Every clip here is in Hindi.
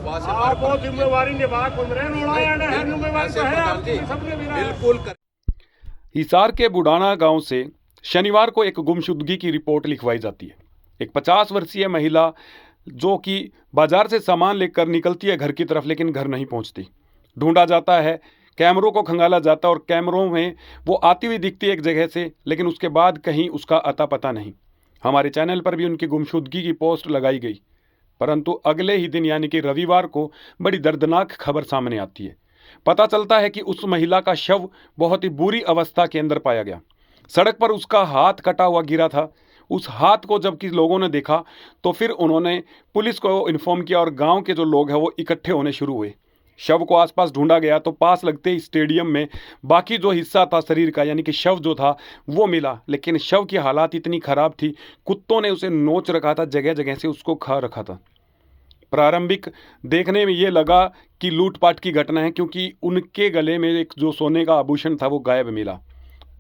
विश्वास है आप वो जिम्मेवारी निभा बिल्कुल कर। हिसार के बुढ़ाना गांव से शनिवार को एक गुमशुदगी की रिपोर्ट लिखवाई जाती है। एक 50 वर्षीय महिला जो कि बाजार से सामान लेकर निकलती है घर की तरफ, लेकिन घर नहीं पहुंचती। ढूंढा जाता है, कैमरों को खंगाला जाता है और कैमरों में वो आती हुई दिखती है एक जगह से, लेकिन उसके बाद कहीं उसका अता पता नहीं। हमारे चैनल पर भी उनकी गुमशुदगी की पोस्ट लगाई गई, परंतु अगले ही दिन यानी कि रविवार को बड़ी दर्दनाक खबर सामने आती है। पता चलता है कि उस महिला का शव बहुत ही बुरी अवस्था के अंदर पाया गया। सड़क पर उसका हाथ कटा हुआ गिरा था। उस हाथ को जबकि लोगों ने देखा तो फिर उन्होंने पुलिस को इन्फॉर्म किया और गांव के जो लोग हैं वो इकट्ठे होने शुरू हुए। शव को आसपास ढूंढा गया तो पास लगते ही स्टेडियम में बाकी जो हिस्सा था शरीर का यानी कि शव जो था वो मिला, लेकिन शव की हालात इतनी खराब थी, कुत्तों ने उसे नोच रखा था, जगह जगह से उसको खा रखा था। प्रारंभिक देखने में ये लगा कि लूटपाट की घटना है, क्योंकि उनके गले में एक जो सोने का आभूषण था वो गायब मिला।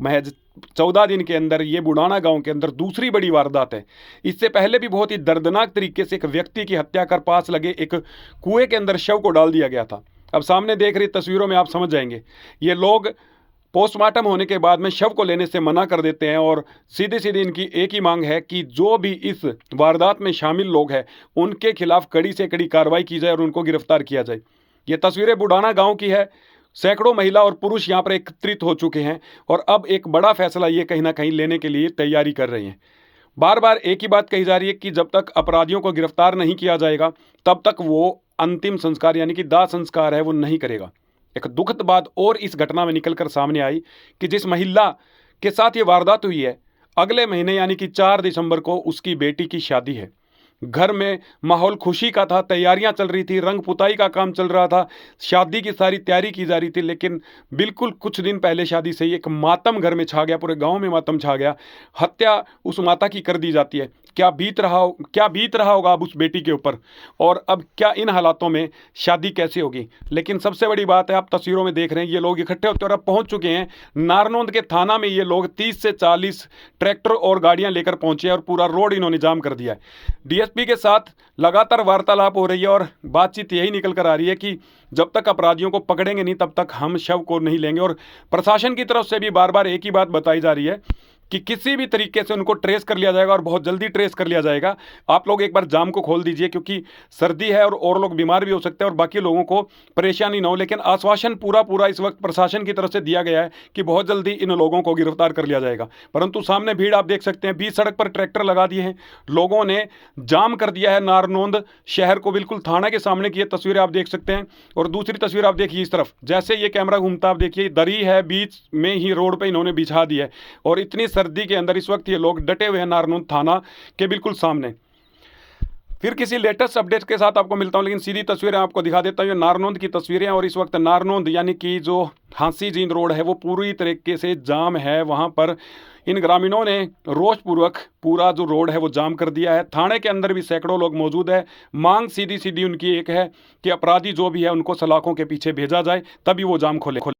महज 14 दिन के अंदर ये बुढ़ाना गांव के अंदर दूसरी बड़ी वारदात है। इससे पहले भी बहुत ही दर्दनाक तरीके से एक व्यक्ति की हत्या कर पास लगे एक कुएं के अंदर शव को डाल दिया गया था। अब सामने देख रही तस्वीरों में आप समझ जाएंगे, ये लोग पोस्टमार्टम होने के बाद में शव को लेने से मना कर देते हैं और सीधी सीधी इनकी एक ही मांग है कि जो भी इस वारदात में शामिल लोग हैं उनके खिलाफ कड़ी से कड़ी कार्रवाई की जाए और उनको गिरफ्तार किया जाए। ये तस्वीरें बुढ़ाना गांव की है। सैकड़ों महिला और पुरुष यहाँ पर एकत्रित हो चुके हैं और अब एक बड़ा फैसला ये कहीं ना कहीं लेने के लिए तैयारी कर रहे हैं। बार बार एक ही बात कही जा रही है कि जब तक अपराधियों को गिरफ्तार नहीं किया जाएगा तब तक वो अंतिम संस्कार यानी कि दाह संस्कार है वो नहीं करेगा। एक दुखद बात और इस घटना में निकलकर सामने आई कि जिस महिला के साथ ये वारदात हुई है, अगले महीने यानी कि 4 दिसंबर को उसकी बेटी की शादी है। घर में माहौल खुशी का था, तैयारियां चल रही थी, रंग पुताई का काम चल रहा था, शादी की सारी तैयारी की जा रही थी, लेकिन बिल्कुल कुछ दिन पहले शादी से ही एक मातम घर में छा गया, पूरे गांव में मातम छा गया। हत्या उस माता की कर दी जाती है। क्या बीत रहा होगा अब उस बेटी के ऊपर, और अब क्या इन हालातों में शादी कैसे होगी। लेकिन सबसे बड़ी बात है, आप तस्वीरों में देख रहे हैं ये लोग इकट्ठे होते और अब पहुंच चुके हैं नारनौंद के थाना में। ये लोग 30 से 40 ट्रैक्टर और गाड़ियां लेकर पहुंचे और पूरा रोड इन्होंने जाम कर दिया है। डीएसपी के साथ लगातार वार्तालाप हो रही है और बातचीत यही निकल कर आ रही है कि जब तक अपराधियों को पकड़ेंगे नहीं तब तक हम शव को नहीं लेंगे। और प्रशासन की तरफ से भी बार बार एक ही बात बताई जा रही है कि किसी भी तरीके से उनको ट्रेस कर लिया जाएगा और बहुत जल्दी ट्रेस कर लिया जाएगा। आप लोग एक बार जाम को खोल दीजिए, क्योंकि सर्दी है और लोग बीमार भी हो सकते हैं और बाकी लोगों को परेशानी ना हो। लेकिन आश्वासन पूरा इस वक्त प्रशासन की तरफ से दिया गया है कि बहुत जल्दी इन लोगों को गिरफ्तार कर लिया जाएगा। परंतु सामने भीड़ आप देख सकते हैं, बीच सड़क पर ट्रैक्टर लगा दिए हैं, लोगों ने जाम कर दिया है नारनौंद शहर को, बिल्कुल थाना के सामने की ये तस्वीरें आप देख सकते हैं। और दूसरी तस्वीर आप देखिए, इस तरफ जैसे ये कैमरा घूमता आप देखिए, दरी है बीच में ही रोड पर इन्होंने बिछा दी है और इतनी सर्दी के अंदर इस वक्त ये लोग डटे हुए हैं नारनौंद थाना के बिल्कुल सामने। फिर किसी लेटेस्ट अपडेट के साथ आपको मिलता हूं, लेकिन सीधी तस्वीरें आपको दिखा देता हूं। ये नारनौंद की तस्वीरें और इस वक्त नारनौंद यानी कि जो हांसी जींद रोड है वो पूरी तरीके से जाम है। वहां पर इन ग्रामीणों ने रोषपूर्वक पूरा जो रोड है वो जाम कर दिया है। थाने के अंदर भी सैकड़ों लोग मौजूद है। मांग सीधी सीधी उनकी एक है कि अपराधी जो भी है उनको सलाखों के पीछे भेजा जाए, तभी वो जाम खोले।